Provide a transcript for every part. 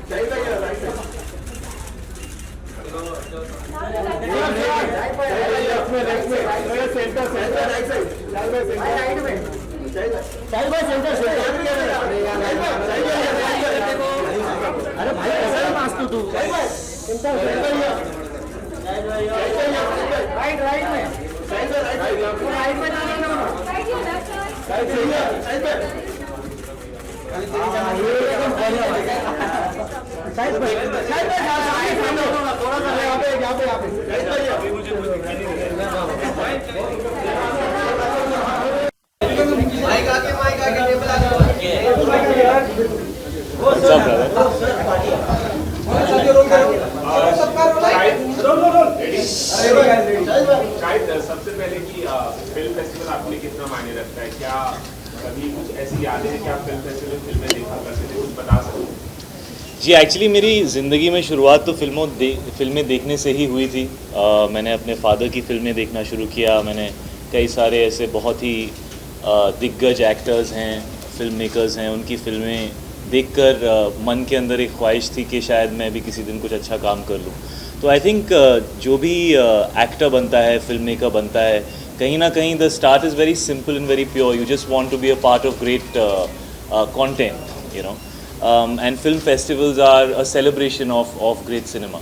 अरे भाई कैसा है मास्क तू राइट राइट में राइट में सबसे पहले कि फिल्म फेस्टिवल आपके लिए कितना मायने रखता है? क्या कभी कुछ ऐसी यादें हैं कि आप फिल्म फेस्टिवल फिल्में देखा करते थे, कुछ बता सकते हैं? जी एक्चुअली मेरी ज़िंदगी में शुरुआत तो फिल्में देखने से ही हुई थी। मैंने अपने फादर की फ़िल्में देखना शुरू किया। मैंने कई सारे ऐसे बहुत ही दिग्गज एक्टर्स हैं, फिल्म मेकर्स हैं, उनकी फ़िल्में देखकर मन के अंदर एक ख्वाहिश थी कि शायद मैं भी किसी दिन कुछ अच्छा काम कर लूँ। तो आई थिंक जो भी एक्टर बनता है, फिल्म मेकर बनता है, कहीं ना कहीं the start is very simple and very pure. You just want to be a part of great content, you know. And film festivals are a celebration of great cinema.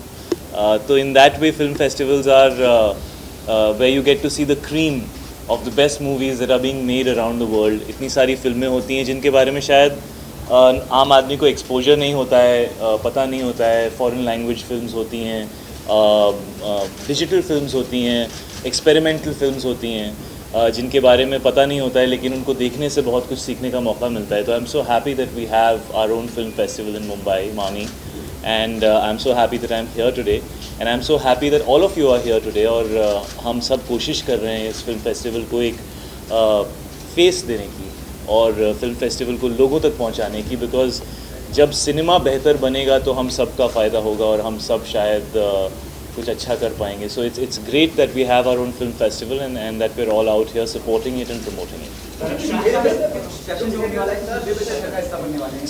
So in that way, film festivals are where you get to see the cream of the best movies that are being made around the world. इतनी सारी फिल्में होती हैं जिनके बारे में शायद आम आदमी को एक्सपोजर नहीं होता है, पता नहीं होता है. फॉरेन लैंग्वेज फिल्म्स होती हैं, डिजिटल फिल्म्स होती हैं, एक्सपेरिमेंटल फिल्म्स होती हैं, जिनके बारे में पता नहीं होता है, लेकिन उनको देखने से बहुत कुछ सीखने का मौका मिलता है. तो I am so happy that we have our own film festival in Mumbai, मानी, and I am so happy that I am here today, and I am so happy that all of you are here today. और हम सब कोशिश कर रहे हैं इस film festival को एक फेस देने की और फिल्म फेस्टिवल को लोगों तक पहुंचाने की, बिकॉज़ जब सिनेमा बेहतर बनेगा तो हम सब का फ़ायदा होगा और हम सब शायद कुछ अच्छा कर पाएंगे. So it's great that we have our own film festival and that we are all out here supporting it and promoting it.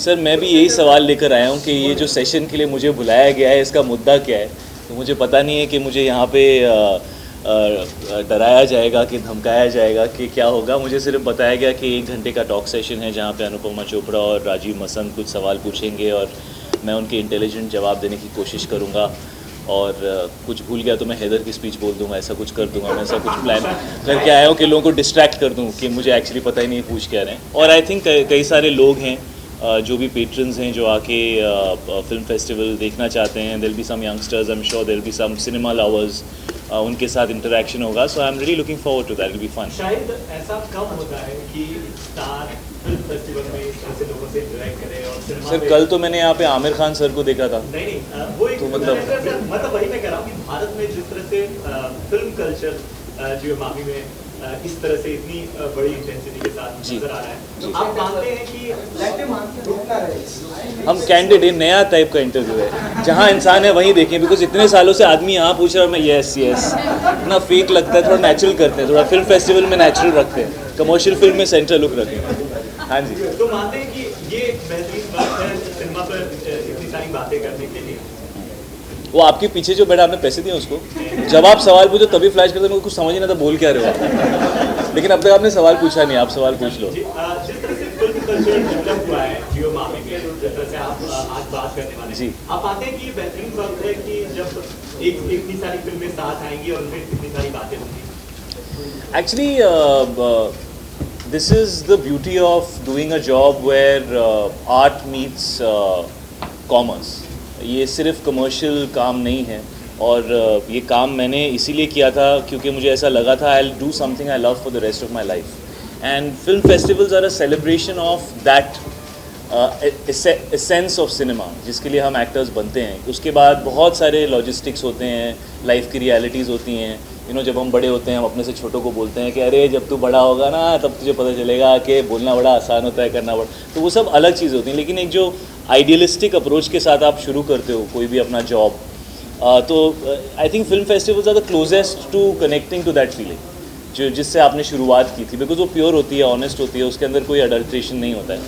Sir मैं भी यही सवाल लेकर आया हूँ कि ये जो सेशन के लिए मुझे बुलाया गया है, इसका मुद्दा क्या है. तो मुझे पता नहीं है कि मुझे यहाँ पे डराया जाएगा कि धमकाया जाएगा कि क्या होगा. मुझे सिर्फ बताया गया कि 1 घंटे का टॉक सेशन है जहाँ पे अनुपमा चोपड़ा और राजीव मसंद कुछ सवाल पूछेंगे और मैं उनके इंटेलिजेंट जवाब देने की कोशिश करूँगा. और कुछ भूल गया तो मैं हैदर की स्पीच बोल दूंगा, ऐसा कुछ कर दूंगा. मैं ऐसा कुछ प्लान करके आया हूँ कि लोगों को डिस्ट्रैक्ट कर दूँ कि मुझे एक्चुअली पता ही नहीं पूछ क्या रहे हैं. और आई थिंक कई सारे लोग हैं जो भी पेट्रन्स हैं जो आके फिल्म फेस्टिवल देखना चाहते हैं. There will be some youngsters, I am sure there will be some cinema lovers, उनके साथ इंटरेक्शन होगा. So I am really looking forward to that. Will be fun. शायद ऐसा कम होता है कि स्टार फिल्म फेस्टिवल में इस तरह से लोगों से इंटरेक्ट करे. और सिनेमा सर कल तो मैंने यहाँ पे आमिर खान सर को देखा था. नहीं वो एक तो मतलब वही मैं कह रहा हूँ कि भारत में जिस तरह से फिल्म कल्चर जो मामी में इस तरह से इतनी बड़ी इंटेंसिटी के साथ नजर आ रहा है, तो आप मानते हैं कि हम कैंडिडेट नया टाइप का इंटरव्यू है, जहाँ इंसान है वहीं देखें. बिकॉज इतने सालों से आदमी यहाँ पूछ रहा है, मैं यस इतना फेक लगता है. थोड़ा नेचुरल करते हैं, थोड़ा फिल्म फेस्टिवल में नेचुरल रखते हैं, कमर्शियल फिल्म में सेंट्रल लुक रखते हैं. हाँ जी. तो मानते हैं कि ये बेहतरीन बात है सिनेमा पर इतनी सारी बातें करने के लिए. वो आपके पीछे जो बैठा, आपने पैसे दिए उसको? जब आप सवाल पूछो तभी फ्लैश करते, मेरे को कुछ समझ नहीं आता बोल क्या रहे हो. लेकिन अब तक आपने सवाल पूछा नहीं, आप सवाल पूछ लो. जिस तरह से फिल्म कल्चर डेवलप हुआ है जियो मामी में, जिस तरह से आप आज बात करने वाले जी, आप मानते हैं कि ये बेहतरीन बात है कि जब इतनी सारी फिल्में साथ आएंगी और उनमें इतनी सारी बातें होंगी. Actually this is the beauty of doing a job where art meets commerce. ये सिर्फ कमर्शियल काम नहीं है. और ये काम मैंने इसीलिए किया था क्योंकि मुझे ऐसा लगा था I will do something I love for the rest of my life. And film festivals are a celebration of that essence of cinema जिसके लिए हम एक्टर्स बनते हैं. उसके बाद बहुत सारे लॉजिस्टिक्स होते हैं, लाइफ की रियलिटीज़ होती हैं. जब हम बड़े होते हैं हम अपने से छोटों को बोलते हैं कि अरे जब तू बड़ा होगा ना तब तुझे पता चलेगा कि बोलना बड़ा आसान होता है, करना बड़ा. तो वो सब अलग चीज़ होती हैं. लेकिन एक जो आइडियलिस्टिक अप्रोच के साथ आप शुरू करते हो कोई भी अपना जॉब, तो I think film festivals are the closest to connecting to that feeling जो जिससे आपने शुरुआत की थी. बिकॉज वो प्योर होती है, ऑनेस्ट होती है, उसके अंदर कोई अडल्ट्रेशन नहीं होता है.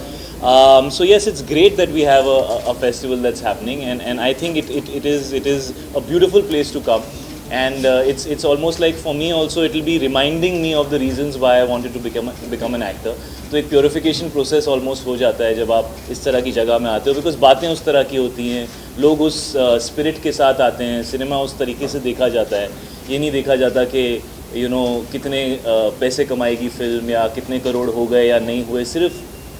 So yes, it's great that we have a festival that's happening, and I think it is a beautiful place to come, and it's almost like for me also it will be reminding me of the reasons why I wanted to become an actor. तो एक purification process almost हो जाता है जब आप इस तरह की जगह में आते हो, because बातें उस तरह की होती हैं, लोग उस spirit के साथ आते हैं, सिनेमा उस तरीके से देखा जाता है, ये नहीं देखा जाता कि कितने पैसे कमाएगी फिल्म या कितने करोड़ हो गए या नहीं हुए, सिर्फ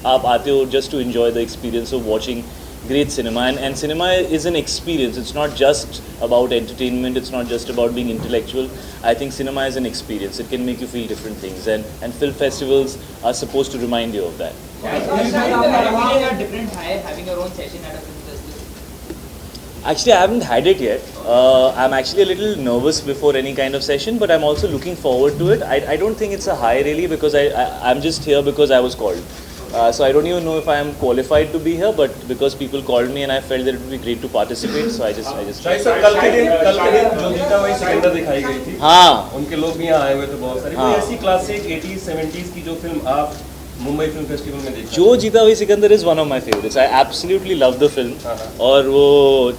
आप आते हो just to enjoy the experience of watching great cinema, and cinema is an experience. It's not just about entertainment, it's not just about being intellectual. I think cinema is an experience. It can make you feel different things, and film festivals are supposed to remind you of that. different high having your own session at a film festival? Actually, I haven't had it yet. I'm actually a little nervous before any kind of session, but I'm also looking forward to it. I don't think it's a high really, because I'm just here because I was called. So I don't even know if I am qualified to be here, but because people called me and I felt that it would be great to participate, so I just. शायद sir कल के दिन जो जीता वही सिकंदर दिखाई गई थी। हाँ। उनके लोग भी यहाँ आए हुए थे बहुत सारे। हाँ। कोई ऐसी क्लासिक 80s 70s की जो फिल्म आप मुंबई फिल्म फेस्टिवल में देखते जो जीता वही Sikandar is one of my favourites. I absolutely love the film, और वो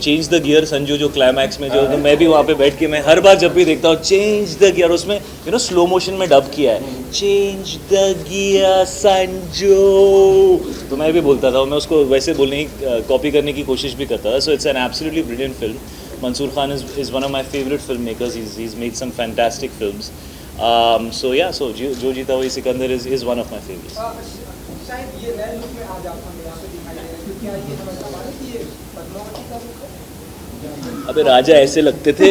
चेंज द गियर संजू जो क्लाइमैक्स में जो, तो मैं भी वहाँ पे बैठ के मैं हर बार जब भी देखता हूँ चेंज द गियर, उसमें स्लो मोशन में डब किया है, चेंज द गियर संजू, तो मैं भी बोलता था, मैं उसको वैसे बोलने की कॉपी करने की कोशिश भी करता था। So it's an absolutely brilliant film. Mansoor Khan is one of my favourite film makers, he is made some fantastic films. So yeah, so जो जीता वही Sikandar is one of my favorites. शायद ये नए लुक में आज आप हमें यहाँ पे दिखाई दे रहे हैं, क्योंकि आज ये समझ पा रहे कि ये पद्मावती का लुक है। अबे राजा ऐसे लगते थे।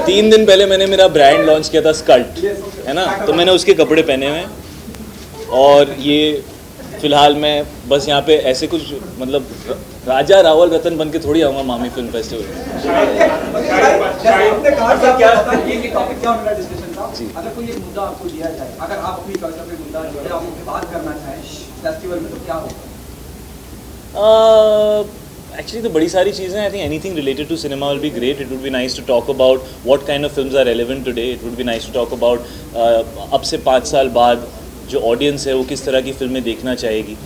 3 दिन पहले मैंने मेरा ब्रांड लॉन्च किया था स्कल्ट, है ना, तो मैंने उसके कपड़े पहने हुए हैं, और ये फिलहाल मैं बस यहाँ पे ऐसे कुछ मतलब राजा रावल रतन बन के थोड़ी आऊँगा मामी फिल्म फेस्टिवल में। अगर कोई एक मुद्दा आपको दिया जाए, अगर आप अपनी कल्चर पे मुद्दा जो है आप उससे बात करना चाहें फेस्टिवल में, तो क्या होगा? Actually तो बड़ी सारी चीज़ें, I think anything related to cinema will be great. It would be nice to talk about what kind of films are relevant today. It would be nice to talk about अब से 5 साल बाद जो audience है वो किस तरह की फिल्में देखना चाहेगी.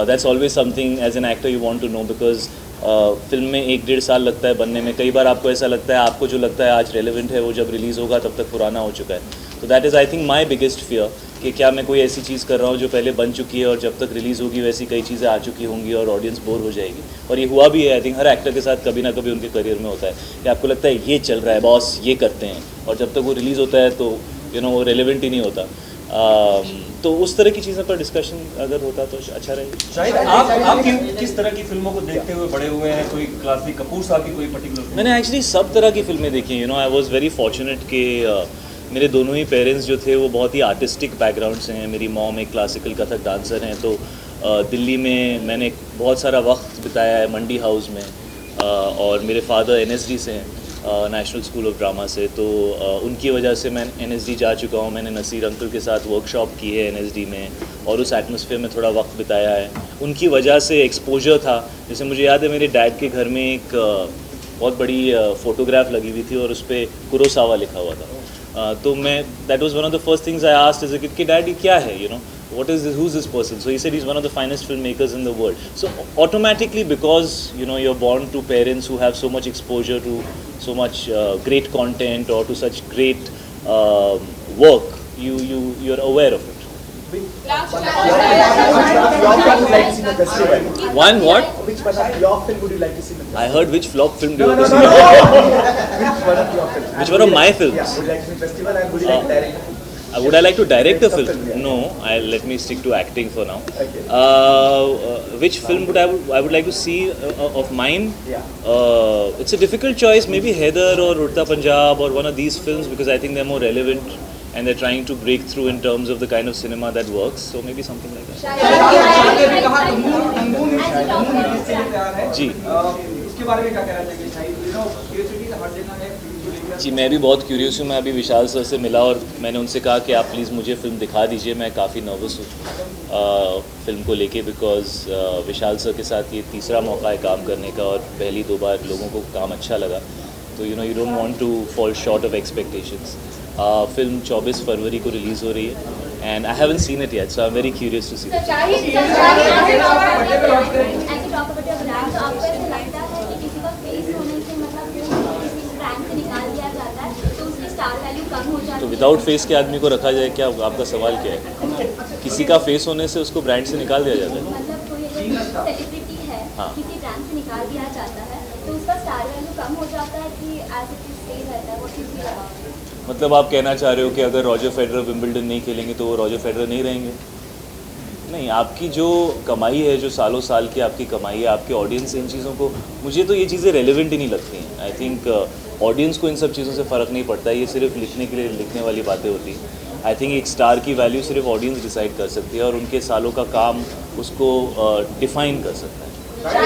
That's always something as an actor you want to know, because film में 1-1.5 साल लगता है बनने में. कई बार आपको ऐसा लगता है, आपको जो लगता है आज रेलेवेंट है वो जब रिलीज़ होगा तब तक पुराना हो चुका है. तो that is I think my biggest fear कि क्या मैं कोई ऐसी चीज़ कर रहा हूँ जो पहले बन चुकी है और जब तक रिलीज़ होगी वैसी कई चीज़ें आ चुकी होंगी और ऑडियंस बोर हो जाएगी. और ये हुआ भी है. आई थिंक हर एक्टर के साथ कभी ना कभी उनके करियर में होता है कि आपको लगता है ये चल रहा है बॉस, ये करते हैं, और जब तक वो रिलीज़ होता है तो वो रेलेवेंट ही नहीं होता. तो उस तरह की चीज़ों पर डिस्कशन अगर होता तो अच्छा रहेगा. शायद आप किस तरह की फिल्मों को देखते हुए बड़े हुए हैं? कोई क्लासिक कपूर साहब की कोई पर्टिकुलर? मैंने एक्चुअली सब तरह की फिल्में देखी हैं. आई वाज वेरी फॉर्चुनेट कि मेरे दोनों ही पेरेंट्स जो थे वो बहुत ही आर्टिस्टिक बैकग्राउंड से हैं. मेरी मॉम एक क्लासिकल कथक डांसर हैं, तो दिल्ली में मैंने बहुत सारा वक्त बिताया है मंडी हाउस में, और मेरे फादर NSD से हैं, नेशनल स्कूल ऑफ ड्रामा से. तो उनकी वजह से मैं NSD जा चुका हूँ. मैंने नसीर अंकल के साथ वर्कशॉप की है NSD में, और उस एटमॉस्फेयर में थोड़ा वक्त बिताया है. उनकी वजह से एक्सपोजर था. जैसे मुझे याद है मेरे डैड के घर में एक बहुत बड़ी फ़ोटोग्राफ लगी हुई थी और उस पर कुरोसावा लिखा हुआ था. तो मैं that was one of the first things I asked as a kid कि डैड ये क्या है, what is this, who's this person? So he said he's one of the finest filmmakers in the world. So automatically, because you're born to parents who have so much exposure to so much great content or to such great work, you're aware of it. One what? Which flop film would you like to see? I heard which flop film do you want to see? Which one of your films? Which one of my films? Yeah, would you like to see festival and would you like to direct? Would I like to direct a film? Yeah. No, let me stick to acting for now. Okay. Which film would I would like to see of mine? Yeah. It's a difficult choice. Maybe Heather or Udta Punjab or one of these films, because I think they're more relevant and they're trying to break through in terms of the kind of cinema that works. So maybe something like that. जी. उसके बारे में क्या कहना चाहिए? Curiosity हर जगह है. जी, मैं भी बहुत क्यूरियस हूँ. मैं अभी विशाल सर से मिला और मैंने उनसे कहा कि आप प्लीज़ मुझे फ़िल्म दिखा दीजिए. मैं काफ़ी नर्वस हूँ फ़िल्म को लेके, बिकॉज़ विशाल सर के साथ ये तीसरा मौका है काम करने का, और पहली 2 बार लोगों को काम अच्छा लगा. तो you don't want to fall short of expectations. Film 24 फरवरी को रिलीज़ हो रही है, and I haven't seen it yet, so I'm very curious to see So it. Shahid, as you talk about your brand, तो आपको ऐसा लगता है कि किसी का फेस होने से मतलब किसी ब्रांड से निकाल दिया जाता है तो उसकी स्टार वैल्यू कम हो जाती तो है? विदाउट फेस के आदमी को रखा जाए क्या? आपका सवाल क्या है? किसी का फेस होने से उसको ब्रांड से निकाल दिया जाता है? मतलब कोई सेलिब्रिटी है, हाँ। किसी ब्रांड से निकाल दिया जाता है तो उसका स्टार वैल्यू कम हो जाता है कि एज इट इज सेम रहता है? वो किसी लगा मतलब आप कहना चाह रहे हो कि अगर रॉजर फेडरर विंबलडन नहीं खेलेंगे तो वो रॉजर फेडरर नहीं रहेंगे? नहीं, आपकी जो कमाई है, जो सालों साल की आपकी कमाई है, आपके ऑडियंस इन चीज़ों को, मुझे तो ये चीज़ें रेलेवेंट ही नहीं लगती हैं। आई थिंक ऑडियंस को इन सब चीज़ों से फ़र्क नहीं पड़ता है, ये सिर्फ लिखने के लिए लिखने वाली बातें होती हैं। आई थिंक एक स्टार की वैल्यू सिर्फ ऑडियंस डिसाइड कर सकती है और उनके सालों का काम उसको डिफ़ाइन कर सकता है। आखिरी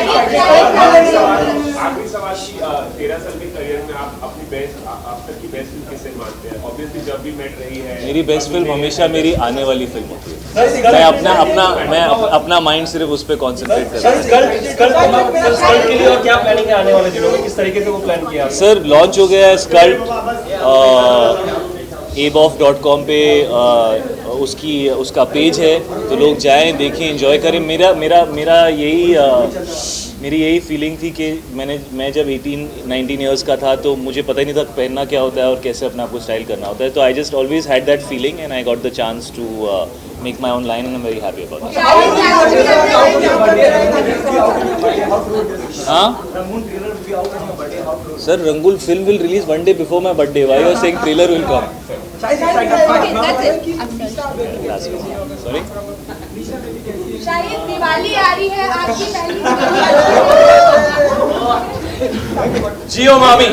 सवाल की 13 साल के करियर में आप अपनी बेस्ट अब तक की बेस्ट फिल्म किसे मानते हैं? ऑब्वियसली जब भी मेट रही है, मेरी बेस्ट फिल्म हमेशा मेरी आने वाली फिल्म होती है। मैं अपना माइंड सिर्फ उस पर कॉन्सेंट्रेट करता हूँ। स्कल्ट के लिए और क्या प्लानिंग है आने वाले दिनों में, किस तरीके से वो प्लान किया? सर लॉन्च हो गया है स्कल्ट, aboff.com पे उसका पेज है, तो लोग जाएं, देखें, एंजॉय करें। मेरी यही फीलिंग थी कि मैं जब 18-19 ईयर्स का था तो मुझे पता ही नहीं था पहनना क्या होता है और कैसे अपने आप को स्टाइल करना होता है। तो I just always had that feeling and I got the chance to make my own line and I am very happy about it. हाँ सर, रंगूल film will release 1 day before my birthday. Why you are saying trailer will come? Sorry? शायद दिवाली आ रही है, आपकी पहली जियो मामी।